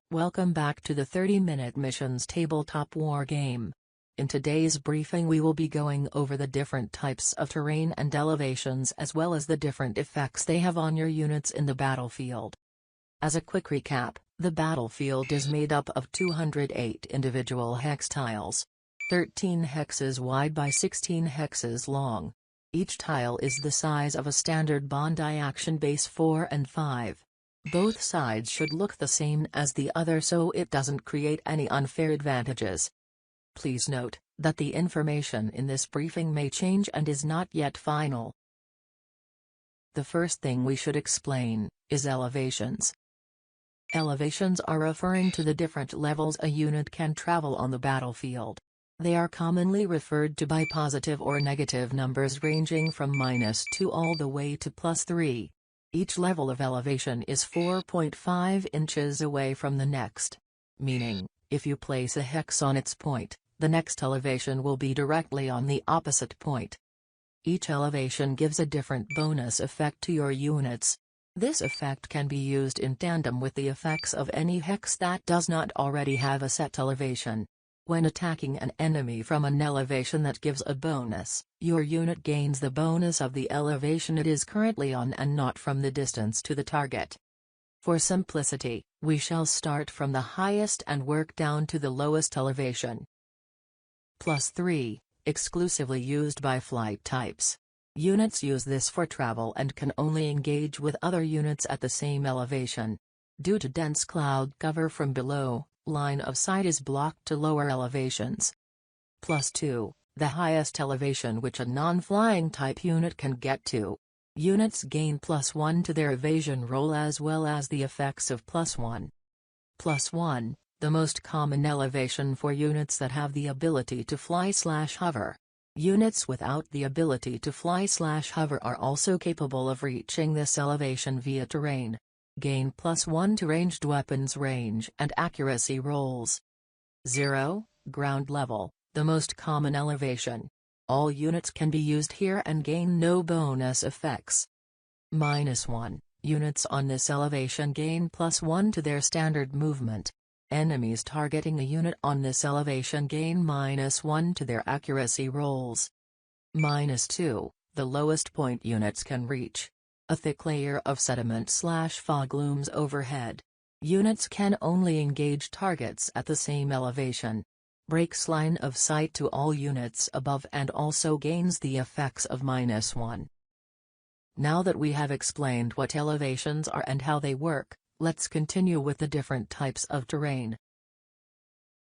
Welcome back to the 30-minute missions tabletop wargame. In today's briefing we will be going over the different types of terrain and elevations as well as the different effects they have on your units in the battlefield. As a quick recap, the battlefield is made up of 208 individual hex tiles. 13 hexes wide by 16 hexes long. Each tile is the size of a standard Bondi action base 4 and 5. Both sides should look the same as the other so it doesn't create any unfair advantages. Please note that the information in this briefing may change and is not yet final. The first thing we should explain is elevations. Elevations are referring to the different levels a unit can travel on the battlefield. They are commonly referred to by positive or negative numbers ranging from -2 all the way to +3. Each level of elevation is 4.5 inches away from the next. Meaning, if you place a hex on its point, the next elevation will be directly on the opposite point. Each elevation gives a different bonus effect to your units. This effect can be used in tandem with the effects of any hex that does not already have a set elevation. When attacking an enemy from an elevation that gives a bonus, your unit gains the bonus of the elevation it is currently on and not from the distance to the target. For simplicity, we shall start from the highest and work down to the lowest elevation. +3, exclusively used by flight types. Units use this for travel and can only engage with other units at the same elevation. Due to dense cloud cover from below, line of sight is blocked to lower elevations. +2, the highest elevation which a non-flying type unit can get to. Units gain +1 to their evasion roll as well as the effects of +1. +1, the most common elevation for units that have the ability to fly/hover. Units without the ability to fly/hover are also capable of reaching this elevation via terrain. Gain +1 to ranged weapons range and accuracy rolls. 0, ground level, the most common elevation. All units can be used here and gain no bonus effects. -1, units on this elevation gain +1 to their standard movement. Enemies targeting a unit on this elevation gain -1 to their accuracy rolls. -2, the lowest point units can reach. A thick layer of sediment/fog looms overhead. Units can only engage targets at the same elevation. Breaks line of sight to all units above and also gains the effects of -1. Now that we have explained what elevations are and how they work, let's continue with the different types of terrain.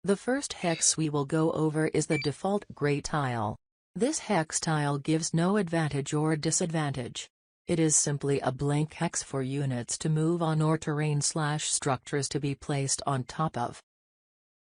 The first hex we will go over is the default gray tile. This hex tile gives no advantage or disadvantage. It is simply a blank hex for units to move on or terrain/structures to be placed on top of.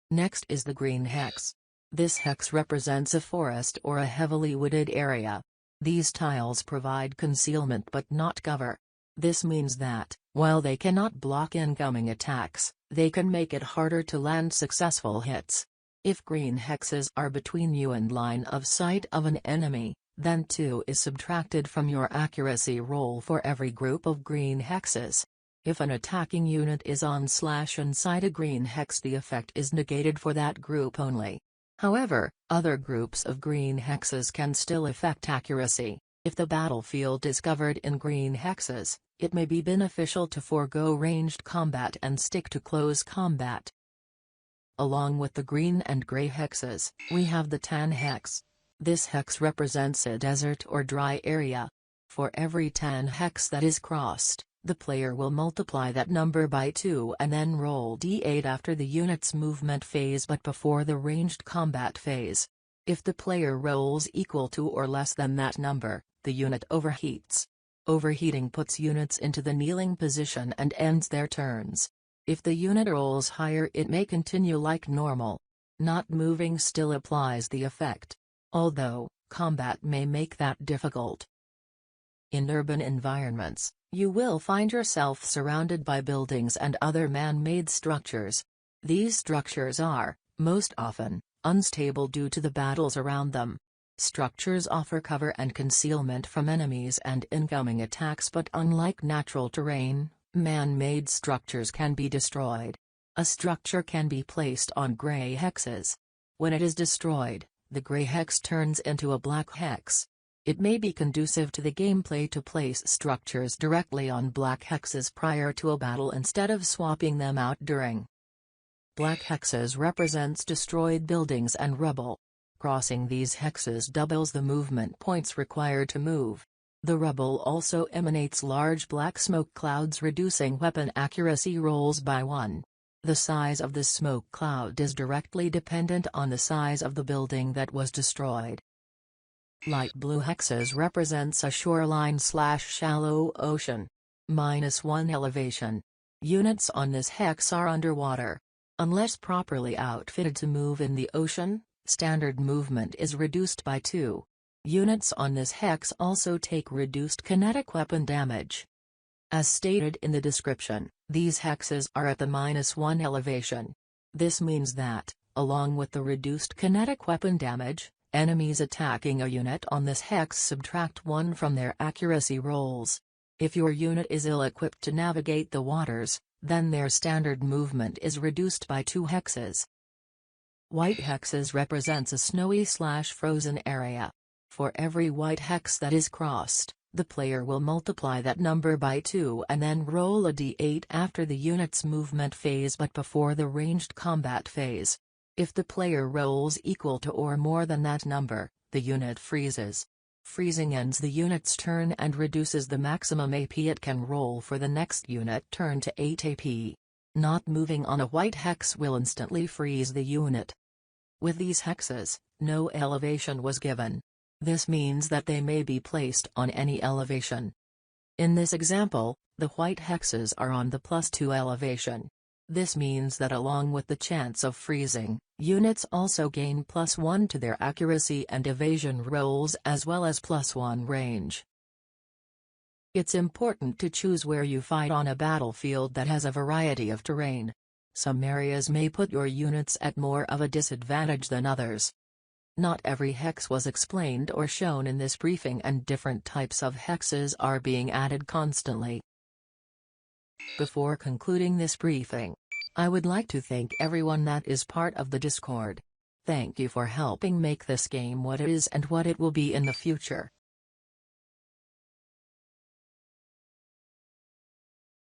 Next is the green hex. This hex represents a forest or a heavily wooded area. These tiles provide concealment but not cover. This means that, while they cannot block incoming attacks, they can make it harder to land successful hits. If green hexes are between you and line of sight of an enemy, then 2 is subtracted from your accuracy roll for every group of green hexes. If an attacking unit is on/inside a green hex, the effect is negated for that group only. However, other groups of green hexes can still affect accuracy. If the battlefield is covered in green hexes, it may be beneficial to forego ranged combat and stick to close combat. Along with the green and gray hexes, we have the tan hex. This hex represents a desert or dry area. For every tan hex that is crossed, the player will multiply that number by 2 and then roll d8 after the unit's movement phase but before the ranged combat phase. If the player rolls equal to or less than that number, the unit overheats. Overheating puts units into the kneeling position and ends their turns. If the unit rolls higher, it may continue like normal. Not moving still applies the effect. Although, combat may make that difficult. In urban environments, you will find yourself surrounded by buildings and other man-made structures. These structures are, most often, unstable due to the battles around them. Structures offer cover and concealment from enemies and incoming attacks, but unlike natural terrain, man-made structures can be destroyed. A structure can be placed on gray hexes. When it is destroyed, the gray hex turns into a black hex. It may be conducive to the gameplay to place structures directly on black hexes prior to a battle instead of swapping them out during. Black hexes represents destroyed buildings and rubble. Crossing these hexes doubles the movement points required to move. The rubble also emanates large black smoke clouds, reducing weapon accuracy rolls by 1. The size of the smoke cloud is directly dependent on the size of the building that was destroyed. Light blue hexes represents a shoreline/shallow ocean. -1 elevation. Units on this hex are underwater. Unless properly outfitted to move in the ocean, standard movement is reduced by 2. Units on this hex also take reduced kinetic weapon damage. As stated in the description, these hexes are at the -1 elevation. This means that, along with the reduced kinetic weapon damage, enemies attacking a unit on this hex subtract 1 from their accuracy rolls. If your unit is ill-equipped to navigate the waters, then their standard movement is reduced by 2 hexes. White hexes represents a snowy/frozen area. For every white hex that is crossed, the player will multiply that number by 2 and then roll a d8 after the unit's movement phase but before the ranged combat phase. If the player rolls equal to or more than that number, the unit freezes. Freezing ends the unit's turn and reduces the maximum AP it can roll for the next unit turn to 8 AP. Not moving on a white hex will instantly freeze the unit. With these hexes, no elevation was given. This means that they may be placed on any elevation. In this example, the white hexes are on the +2 elevation. This means that along with the chance of freezing, units also gain +1 to their accuracy and evasion rolls as well as +1 range. It's important to choose where you fight on a battlefield that has a variety of terrain. Some areas may put your units at more of a disadvantage than others. Not every hex was explained or shown in this briefing, and different types of hexes are being added constantly. Before concluding this briefing, I would like to thank everyone that is part of the Discord. Thank you for helping make this game what it is and what it will be in the future.